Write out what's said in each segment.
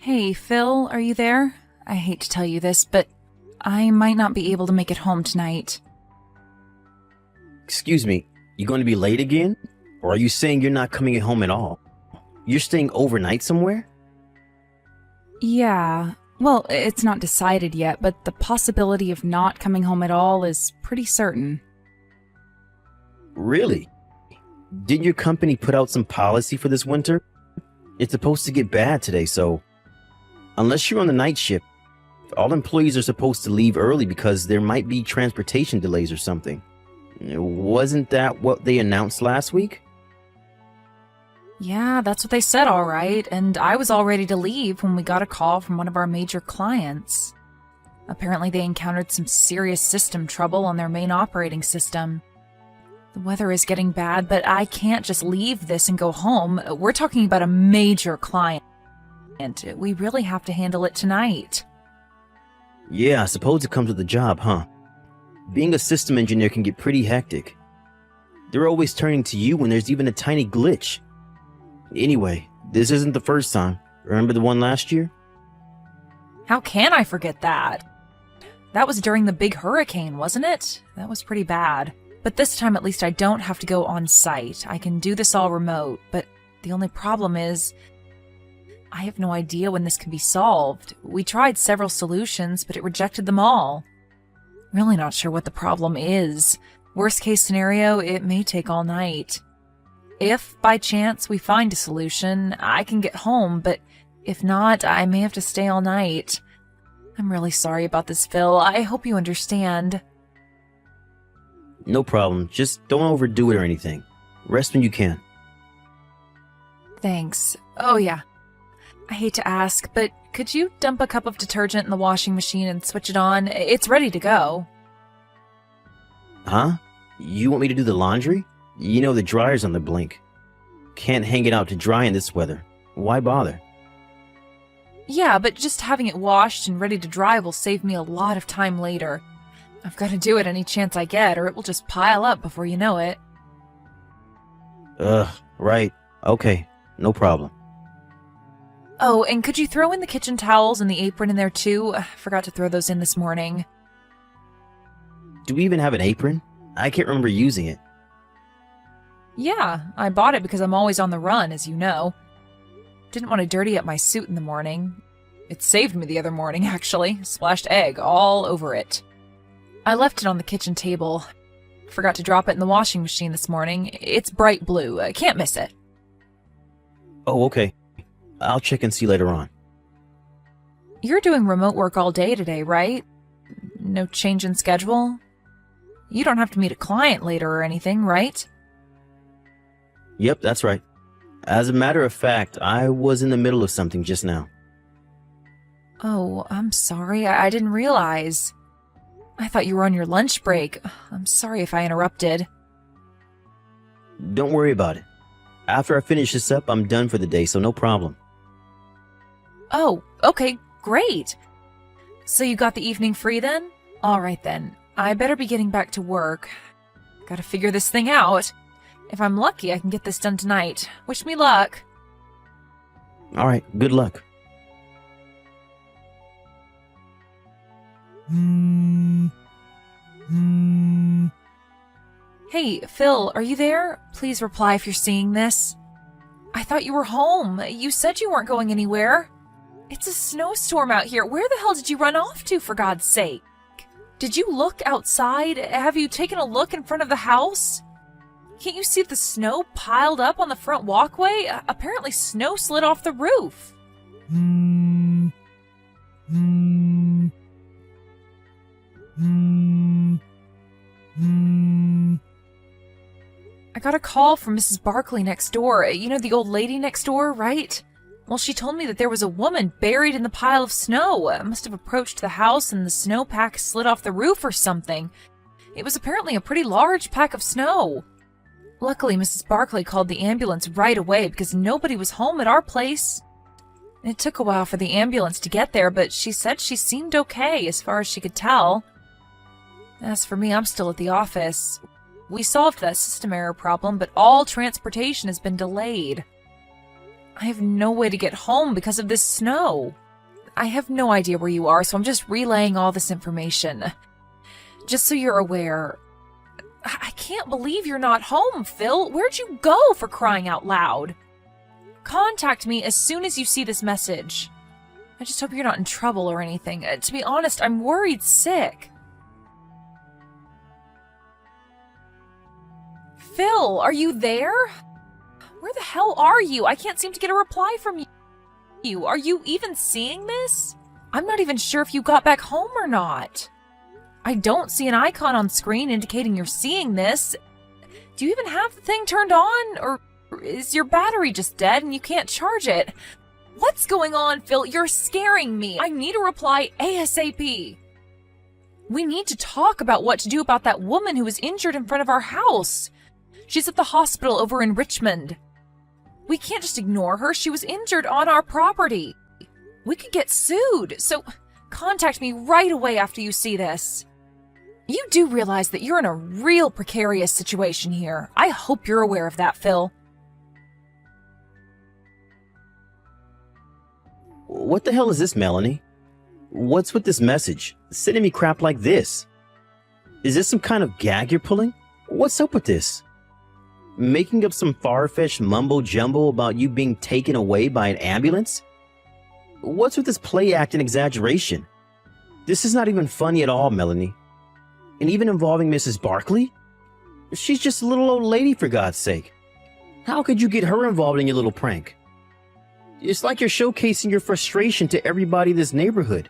Hey, Phil, are you there? I hate to tell you this, but I might not be able to make it home tonight. Excuse me, you going to be late again? Or are you saying you're not coming home at all? You're staying overnight somewhere? Yeah, well, it's not decided yet, but the possibility of not coming home at all is pretty certain. Really? Didn't your company put out some policy for this winter? It's supposed to get bad today, so unless you're on the night shift, all employees are supposed to leave early because there might be transportation delays or something. Wasn't that what they announced last week? Yeah, that's what they said, all right, and I was all ready to leave when we got a call from one of our major clients. Apparently they encountered some serious system trouble on their main operating system. The weather is getting bad, but I can't just leave this and go home. We're talking about a major client. We really have to handle it tonight. Yeah, I suppose it comes with the job, huh? Being a system engineer can get pretty hectic. They're always turning to you when there's even a tiny glitch. Anyway, this isn't the first time. Remember the one last year? How can I forget that? That was during the big hurricane, wasn't it? That was pretty bad. But this time at least I don't have to go on site. I can do this all remote, but the only problem is I have no idea when this can be solved. We tried several solutions, but it rejected them all. Really not sure what the problem is. Worst case scenario, it may take all night. If, by chance, we find a solution, I can get home, but if not, I may have to stay all night. I'm really sorry about this, Phil. I hope you understand. No problem. Just don't overdo it or anything. Rest when you can. Thanks. Oh yeah. I hate to ask, but could you dump a cup of detergent in the washing machine and switch it on? It's ready to go. Huh? You want me to do the laundry? You know the dryer's on the blink. Can't hang it out to dry in this weather. Why bother? Yeah, but just having it washed and ready to dry will save me a lot of time later. I've got to do it any chance I get, or it will just pile up before you know it. Right. Okay, no problem. Oh, and could you throw in the kitchen towels and the apron in there too? I forgot to throw those in this morning. Do we even have an apron? I can't remember using it. Yeah, I bought it because I'm always on the run, as you know. Didn't want to dirty up my suit in the morning. It saved me the other morning, actually. Splashed egg all over it. I left it on the kitchen table. Forgot to drop it in the washing machine this morning. It's bright blue. I can't miss it. Oh, okay. I'll check and see later on. You're doing remote work all day today, right? No change in schedule? You don't have to meet a client later or anything, right? Yep, that's right. As a matter of fact, I was in the middle of something just now. Oh, I'm sorry. I didn't realize. I thought you were on your lunch break. I'm sorry if I interrupted. Don't worry about it. After I finish this up, I'm done for the day, so no problem. Oh, okay, great. So you got the evening free then? All right then. I better be getting back to work. Gotta figure this thing out. If I'm lucky, I can get this done tonight. Wish me luck. All right, good luck. Hey, Phil, are you there? Please reply if you're seeing this. I thought you were home. You said you weren't going anywhere. It's a snowstorm out here. Where the hell did you run off to, for God's sake? Did you look outside? Have you taken a look in front of the house? Can't you see the snow piled up on the front walkway? Apparently snow slid off the roof. I got a call from Mrs. Barkley next door. You know, the old lady next door, right? Well, she told me that there was a woman buried in the pile of snow. Must have approached the house and the snowpack slid off the roof or something. It was apparently a pretty large pack of snow. Luckily, Mrs. Barkley called the ambulance right away because nobody was home at our place. It took a while for the ambulance to get there, but she said she seemed okay as far as she could tell. As for me, I'm still at the office. We solved that system error problem, but all transportation has been delayed. I have no way to get home because of this snow. I have no idea where you are, so I'm just relaying all this information. Just so you're aware, I can't believe you're not home, Phil. Where'd you go, for crying out loud? Contact me as soon as you see this message. I just hope you're not in trouble or anything. To be honest, I'm worried sick. Phil, are you there? Where the hell are you? I can't seem to get a reply from you. Are you even seeing this? I'm not even sure if you got back home or not. I don't see an icon on screen indicating you're seeing this. Do you even have the thing turned on? Or is your battery just dead and you can't charge it? What's going on, Phil? You're scaring me. I need a reply ASAP. We need to talk about what to do about that woman who was injured in front of our house. She's at the hospital over in Richmond. We can't just ignore her. She was injured on our property. We could get sued, so contact me right away after you see this. You do realize that you're in a real precarious situation here. I hope you're aware of that, Phil. What the hell is this, Melanie? What's with this message? Sending me crap like this? Is this some kind of gag you're pulling? What's up with this? Making up some far-fetched mumbo-jumbo about you being taken away by an ambulance? What's with this play act and exaggeration? This is not even funny at all, Melanie. And even involving Mrs. Barkley? She's just a little old lady, for God's sake. How could you get her involved in your little prank? It's like you're showcasing your frustration to everybody in this neighborhood.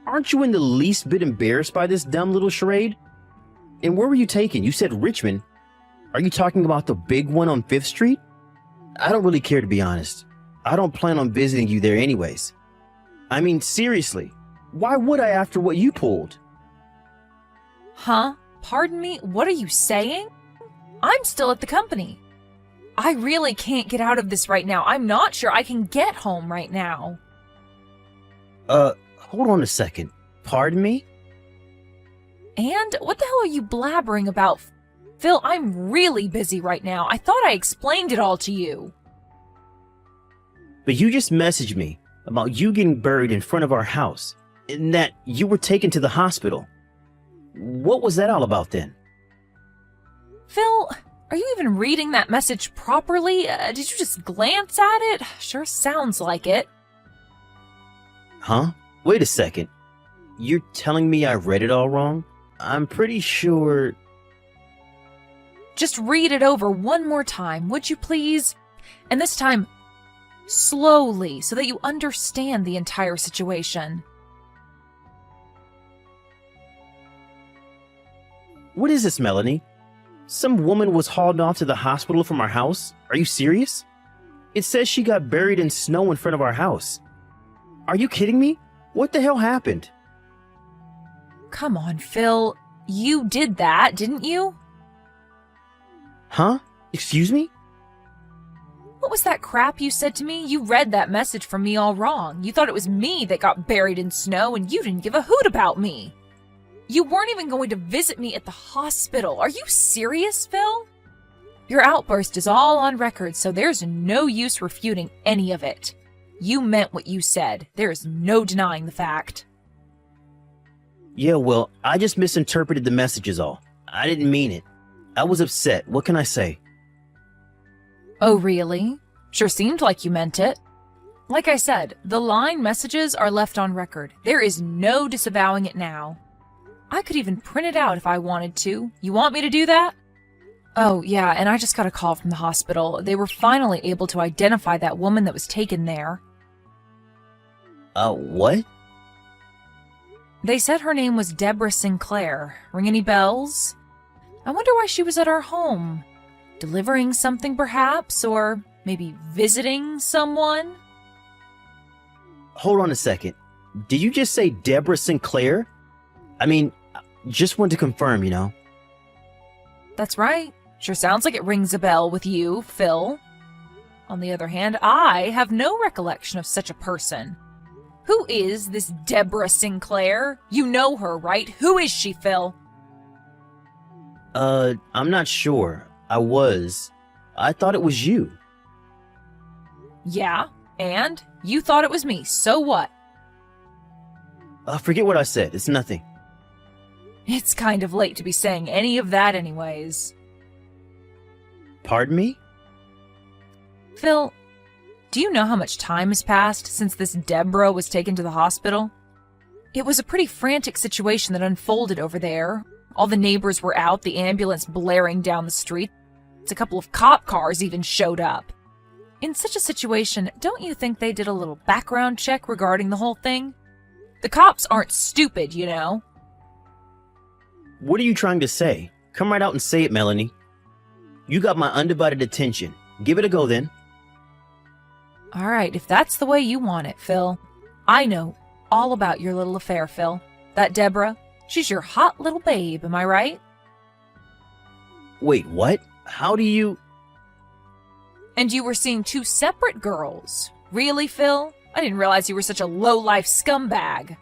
Aren't you in the least bit embarrassed by this dumb little charade? And where were you taken? You said Richmond. Are you talking about the big one on 5th Street? I don't really care, to be honest. I don't plan on visiting you there anyways. I mean, seriously, why would I after what you pulled? Huh? Pardon me? What are you saying? I'm still at the company. I really can't get out of this right now. I'm not sure I can get home right now. Hold on a second. Pardon me? And what the hell are you blabbering about? Phil, I'm really busy right now. I thought I explained it all to you. But you just messaged me about you getting buried in front of our house and that you were taken to the hospital. What was that all about then? Phil, are you even reading that message properly? Did you just glance at it? Sure sounds like it. Huh? Wait a second. You're telling me I read it all wrong? I'm pretty sure... Just read it over one more time, would you please? And this time, slowly, so that you understand the entire situation. What is this, Melanie? Some woman was hauled off to the hospital from our house? Are you serious? It says she got buried in snow in front of our house. Are you kidding me? What the hell happened? Come on, Phil. You did that, didn't you? Huh? Excuse me? What was that crap you said to me? You read that message from me all wrong. You thought it was me that got buried in snow, and you didn't give a hoot about me. You weren't even going to visit me at the hospital. Are you serious, Phil? Your outburst is all on record, so there's no use refuting any of it. You meant what you said. There is no denying the fact. Yeah, well, I just misinterpreted the message is all. I didn't mean it. I was upset. What can I say? Oh, really? Sure seemed like you meant it. Like I said, the line messages are left on record. There is no disavowing it now. I could even print it out if I wanted to. You want me to do that? Oh, yeah, and I just got a call from the hospital. They were finally able to identify that woman that was taken there. What? They said her name was Deborah Sinclair. Ring any bells? I wonder why she was at our home. Delivering something, perhaps? Or maybe visiting someone? Hold on a second. Did you just say Deborah Sinclair? I mean, just want to confirm, you know. That's right. Sure sounds like it rings a bell with you, Phil. On the other hand, I have no recollection of such a person. Who is this Deborah Sinclair? You know her, right? Who is she, Phil? I'm not sure. I thought it was you. Yeah, and you thought it was me, so what? Forget what I said. It's nothing. It's kind of late to be saying any of that anyways. Pardon me? Phil, do you know how much time has passed since this Deborah was taken to the hospital? It was a pretty frantic situation that unfolded over there. All the neighbors were out, the ambulance blaring down the street. A couple of cop cars even showed up. In such a situation, don't you think they did a little background check regarding the whole thing? The cops aren't stupid, you know. What are you trying to say? Come right out and say it, Melanie. You got my undivided attention. Give it a go then. All right, if that's the way you want it, Phil. I know all about your little affair, Phil. That Deborah, she's your hot little babe, am I right? Wait, what? How do you... And you were seeing two separate girls. Really, Phil? I didn't realize you were such a low-life scumbag.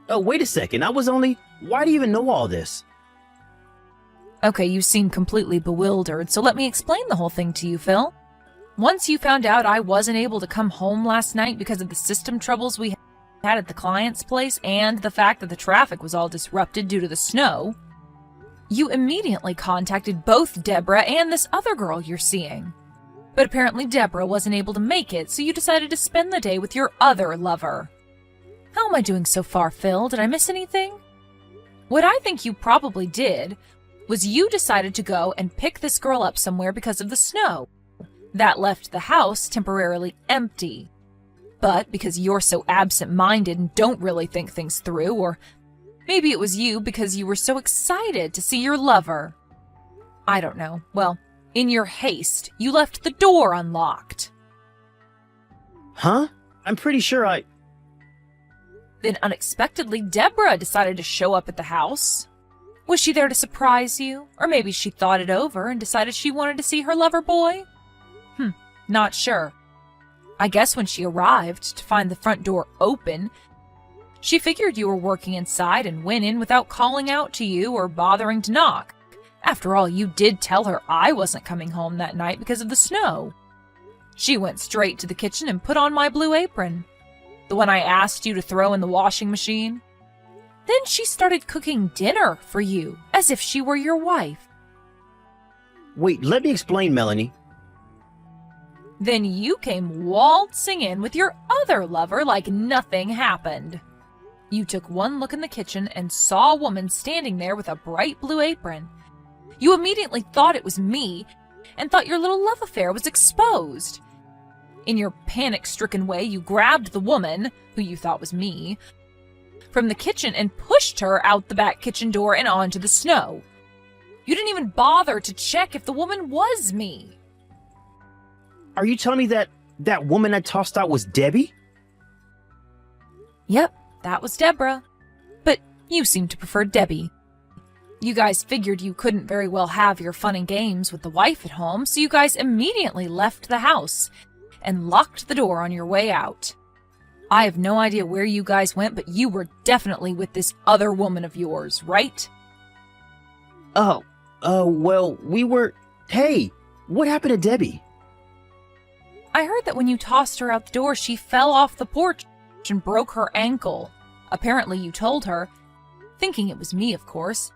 Oh, wait a second. I was only... Why do you even know all this? Okay, you seem completely bewildered, so let me explain the whole thing to you, Phil. Once you found out I wasn't able to come home last night because of the system troubles we had at the client's place and the fact that the traffic was all disrupted due to the snow, you immediately contacted both Deborah and this other girl you're seeing. But apparently Deborah wasn't able to make it, so you decided to spend the day with your other lover. How am I doing so far, Phil? Did I miss anything? What I think you probably did was you decided to go and pick this girl up somewhere because of the snow. That left the house temporarily empty. But because you're so absent-minded and don't really think things through, or maybe it was you because you were so excited to see your lover. I don't know. Well, in your haste, you left the door unlocked. Huh? I'm pretty sure I... Then unexpectedly, Deborah decided to show up at the house. Was she there to surprise you? Or maybe she thought it over and decided she wanted to see her lover boy? Not sure. I guess when she arrived to find the front door open, she figured you were working inside and went in without calling out to you or bothering to knock. After all, you did tell her I wasn't coming home that night because of the snow. She went straight to the kitchen and put on my blue apron, the one I asked you to throw in the washing machine. Then she started cooking dinner for you, as if she were your wife. Wait, let me explain, Melanie. Then you came waltzing in with your other lover like nothing happened. You took one look in the kitchen and saw a woman standing there with a bright blue apron. You immediately thought it was me and thought your little love affair was exposed. In your panic-stricken way, you grabbed the woman, who you thought was me, from the kitchen and pushed her out the back kitchen door and onto the snow. You didn't even bother to check if the woman was me. Are you telling me that woman I tossed out was Debbie? Yep, that was Deborah. But you seem to prefer Debbie. You guys figured you couldn't very well have your fun and games with the wife at home, so you guys immediately left the house and locked the door on your way out. I have no idea where you guys went, but you were definitely with this other woman of yours, right? Well, we were... Hey, what happened to Debbie? I heard that when you tossed her out the door, she fell off the porch and broke her ankle. Apparently you told her, thinking it was me, of course,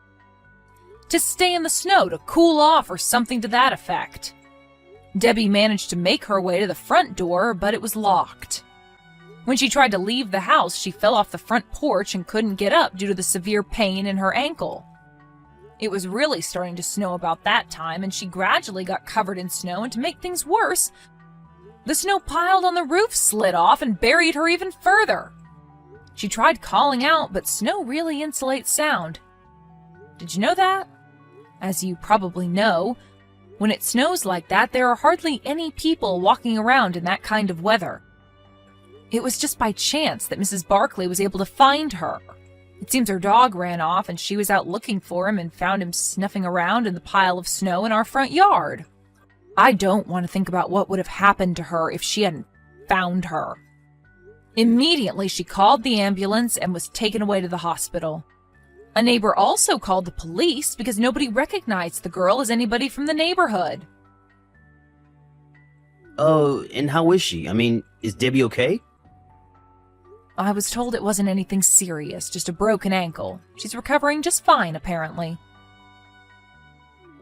to stay in the snow to cool off or something to that effect. Debbie managed to make her way to the front door, but it was locked. When she tried to leave the house, she fell off the front porch and couldn't get up due to the severe pain in her ankle. It was really starting to snow about that time, and she gradually got covered in snow, and to make things worse, the snow piled on the roof slid off and buried her even further. She tried calling out, but snow really insulates sound. Did you know that? As you probably know, when it snows like that, there are hardly any people walking around in that kind of weather. It was just by chance that Mrs. Barkley was able to find her. It seems her dog ran off and she was out looking for him and found him snuffing around in the pile of snow in our front yard. I don't want to think about what would have happened to her if she hadn't found her. Immediately, she called the ambulance and was taken away to the hospital. A neighbor also called the police because nobody recognized the girl as anybody from the neighborhood. And how is she? I mean, is Debbie okay? I was told it wasn't anything serious, just a broken ankle. She's recovering just fine, apparently.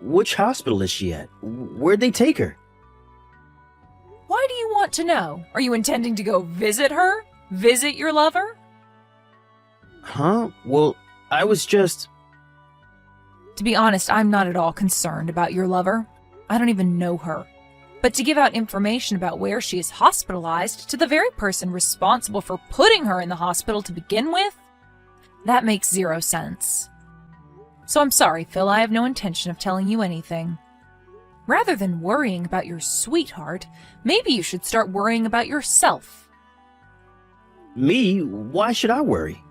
Which hospital is she at? Where'd they take her? Why do you want to know? Are you intending to go visit her? Visit your lover? Huh? Well, I was just... To be honest, I'm not at all concerned about your lover. I don't even know her. But to give out information about where she is hospitalized to the very person responsible for putting her in the hospital to begin with? That makes zero sense. So I'm sorry, Phil, I have no intention of telling you anything. Rather than worrying about your sweetheart, maybe you should start worrying about yourself. Me? Why should I worry?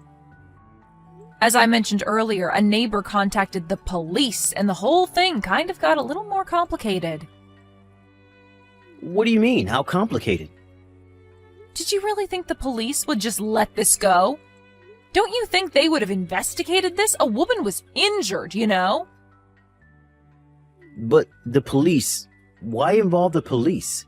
As I mentioned earlier, a neighbor contacted the police, and the whole thing kind of got a little more complicated. What do you mean? How complicated? Did you really think the police would just let this go? Don't you think they would have investigated this? A woman was injured, you know? But the police... Why involve the police?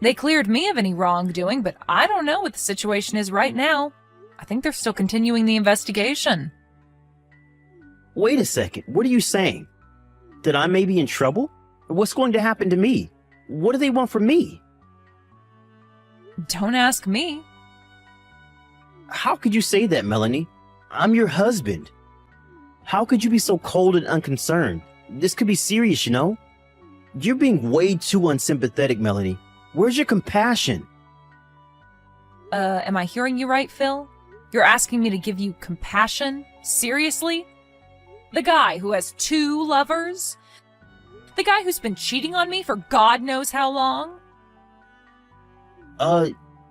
They cleared me of any wrongdoing, but I don't know what the situation is right now. I think they're still continuing the investigation. Wait a second, what are you saying? That I may be in trouble? What's going to happen to me? What do they want from me? Don't ask me. How could you say that, Melanie? I'm your husband. How could you be so cold and unconcerned? This could be serious, you know? You're being way too unsympathetic, Melanie. Where's your compassion? Am I hearing you right, Phil? You're asking me to give you compassion? Seriously? The guy who has 2 lovers? The guy who's been cheating on me for God knows how long?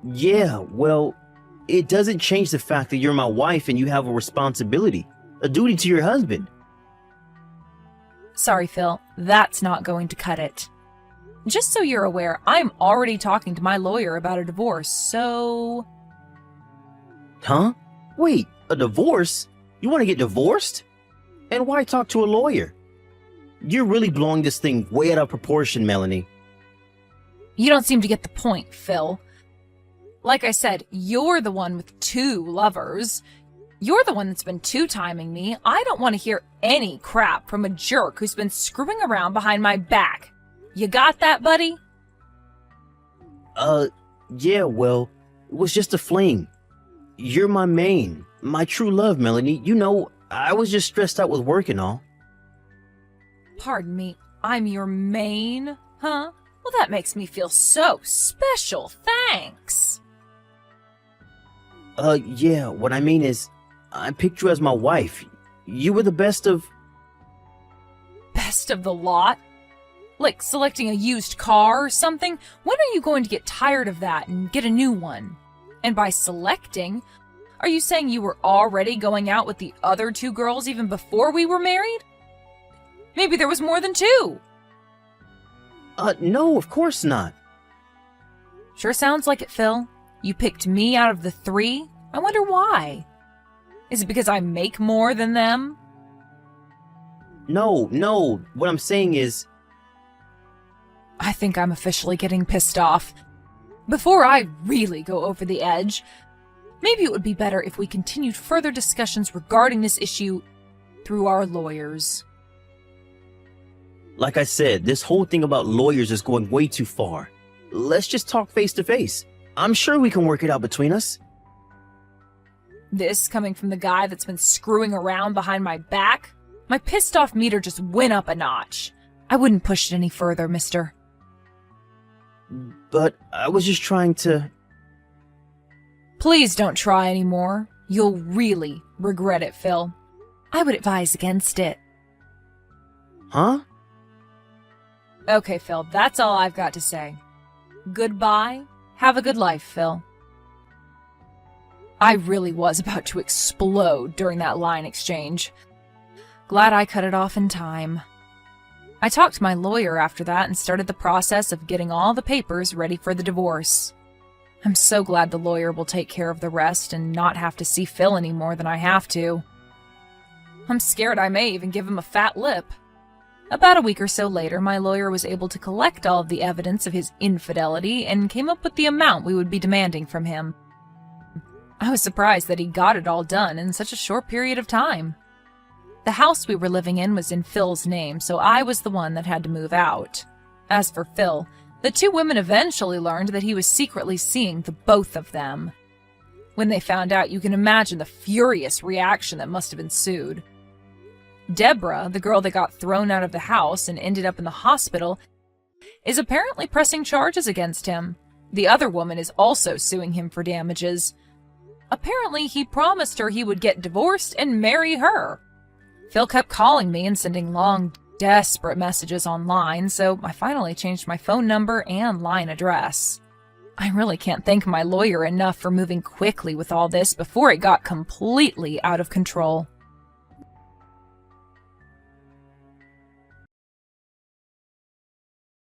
Yeah, well, it doesn't change the fact that you're my wife and you have a responsibility, a duty to your husband. Sorry, Phil, that's not going to cut it. Just so you're aware, I'm already talking to my lawyer about a divorce, so... Huh? Wait, a divorce? You want to get divorced? And why talk to a lawyer? You're really blowing this thing way out of proportion, Melanie. You don't seem to get the point, Phil. Like I said, you're the one with 2 lovers. You're the one that's been 2-timing me. I don't want to hear any crap from a jerk who's been screwing around behind my back. You got that, buddy? Yeah, well, it was just a fling. You're my main, my true love, Melanie. You know, I was just stressed out with work and all. Pardon me, I'm your main, huh? Well, that makes me feel so special, thanks. Yeah, what I mean is, I picked you as my wife. You were the best of... Best of the lot? Like selecting a used car or something? When are you going to get tired of that and get a new one? And by selecting, are you saying you were already going out with the other 2 girls even before we were married? Maybe there was more than 2. No, of course not. Sure sounds like it, Phil. You picked me out of the 3? I wonder why. Is it because I make more than them? No, what I'm saying is... I think I'm officially getting pissed off. Before I really go over the edge, maybe it would be better if we continued further discussions regarding this issue through our lawyers. Like I said, this whole thing about lawyers is going way too far. Let's just talk face to face. I'm sure we can work it out between us. This coming from the guy that's been screwing around behind my back? My pissed off meter just went up a notch. I wouldn't push it any further, mister. But I was just trying to... Please don't try anymore. You'll really regret it, Phil. I would advise against it. Huh? Okay, Phil, that's all I've got to say. Goodbye. Have a good life, Phil. I really was about to explode during that line exchange. Glad I cut it off in time. I talked to my lawyer after that and started the process of getting all the papers ready for the divorce. I'm so glad the lawyer will take care of the rest and not have to see Phil any more than I have to. I'm scared I may even give him a fat lip. About a week or so later, my lawyer was able to collect all of the evidence of his infidelity and came up with the amount we would be demanding from him. I was surprised that he got it all done in such a short period of time. The house we were living in was in Phil's name, so I was the one that had to move out. As for Phil, the two women eventually learned that he was secretly seeing the both of them. When they found out, you can imagine the furious reaction that must have ensued. Deborah, the girl that got thrown out of the house and ended up in the hospital, is apparently pressing charges against him. The other woman is also suing him for damages. Apparently, he promised her he would get divorced and marry her. Phil kept calling me and sending long, desperate messages online, so I finally changed my phone number and line address. I really can't thank my lawyer enough for moving quickly with all this before it got completely out of control.